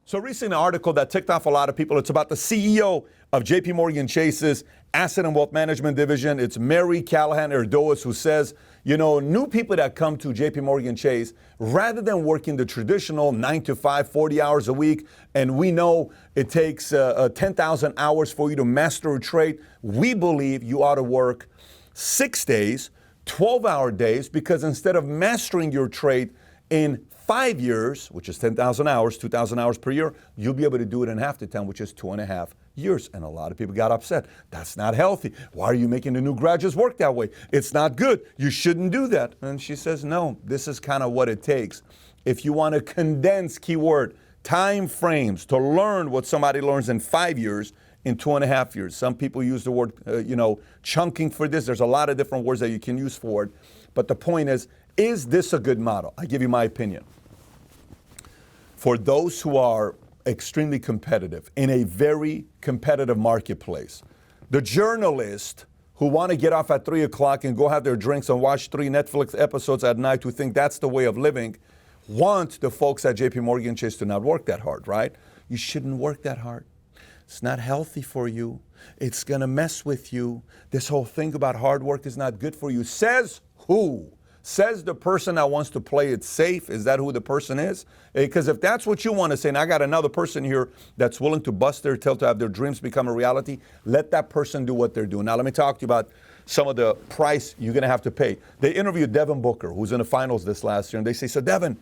So recently, an article that ticked off a lot of people. It's about the CEO of JP Morgan Chase's Asset and Wealth Management Division. It's Mary Callahan Erdoes, who says, you know, new people that come to JP Morgan Chase, rather than working the traditional 9 to 5, 40 hours a week, and we know it takes 10,000 hours for you to master a trade, we believe you ought to work 6 days, 12-hour days, because instead of mastering your trade in 5 years, which is 10,000 hours, 2,000 hours per year, you'll be able to do it in half the time, which is 2.5 years. And a lot of people got upset. That's not healthy. Why are you making the new graduates work that way? It's not good. You shouldn't do that. And she says, no, this is kind of what it takes. If you want to condense, keyword, time frames to learn what somebody learns in 5 years, in 2.5 years. Some people use the word, chunking for this. There's a lot of different words that you can use for it. But the point is this a good model? I give you my opinion. For those who are extremely competitive in a very competitive marketplace, the journalists who want to get off at 3 o'clock and go have their drinks and watch 3 Netflix episodes at night, who think that's the way of living, want the folks at JP Morgan Chase to not work that hard, right? You shouldn't work that hard. It's not healthy for you. It's going to mess with you. This whole thing about hard work is not good for you. Says who? Says the person that wants to play it safe. Is that who the person is? Because if that's what you want to say, and I got another person here that's willing to bust their tail to have their dreams become a reality, let that person do what they're doing. Now, let me talk to you about some of the price you're going to have to pay. They interviewed Devin Booker, who's in the finals this last year, and they say, so Devin,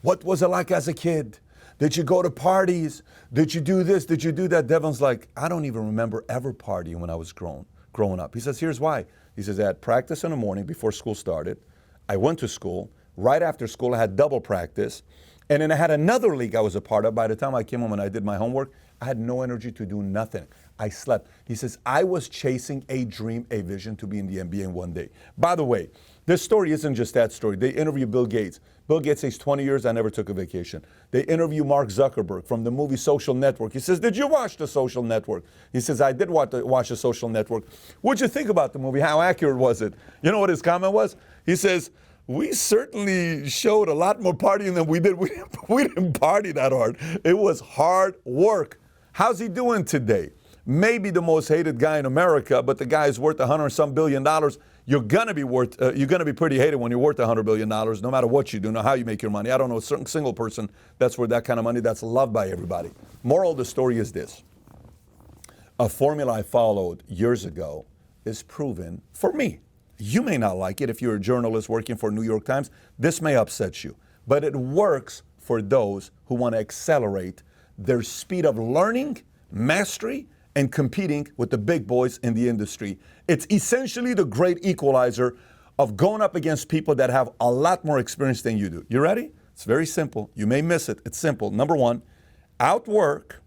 what was it like as a kid? Did you go to parties? Did you do this? Did you do that? Devin's like, I don't even remember ever partying when I was growing up. He says, here's why. He says, I had practice in the morning before school started. I went to school. Right after school, I had double practice. And then I had another league I was a part of. By the time I came home and I did my homework, I had no energy to do nothing. I slept. He says, I was chasing a dream, a vision to be in the NBA in one day. By the way, this story isn't just that story. They interview Bill Gates. Bill Gates says, 20 years, I never took a vacation. They interview Mark Zuckerberg from the movie Social Network. He says, did you watch The Social Network? He says, I did watch The Social Network. What'd you think about the movie? How accurate was it? You know what his comment was? He says, we certainly showed a lot more partying than we did. We didn't party that hard. It was hard work. How's he doing today? Maybe the most hated guy in America, but the guy is worth $100 and some billion. You're gonna be pretty hated when you're worth $100 billion, no matter what you do, no how you make your money. I don't know a certain single person that's worth that kind of money that's loved by everybody. Moral of the story is this: a formula I followed years ago is proven for me. You may not like it if you're a journalist working for New York Times. This may upset you, but it works for those who want to accelerate their speed of learning, mastery, and competing with the big boys in the industry. It's essentially the great equalizer of going up against people that have a lot more experience than you do. You ready? It's very simple. You may miss it. It's simple. Number one, outwork,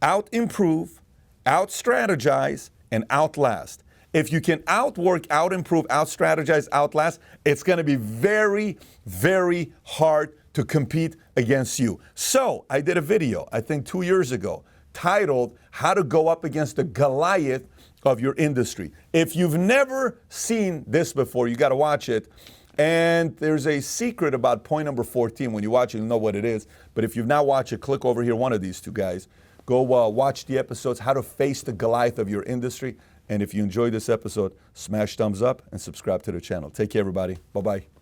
out-improve, out-strategize, and outlast. If you can outwork, out-improve, out-strategize, outlast, it's going to be very, very hard to compete against you. So I did a video, I think 2 years ago, titled How to Go Up Against the Goliath of Your Industry. If you've never seen this before, you got to watch it. And there's a secret about point number 14. When you watch it, you'll know what it is. But if you've not watched it, click over here, one of these two guys. Go watch the episodes, How to Face the Goliath of Your Industry. And if you enjoyed this episode, smash thumbs up and subscribe to the channel. Take care, everybody. Bye-bye.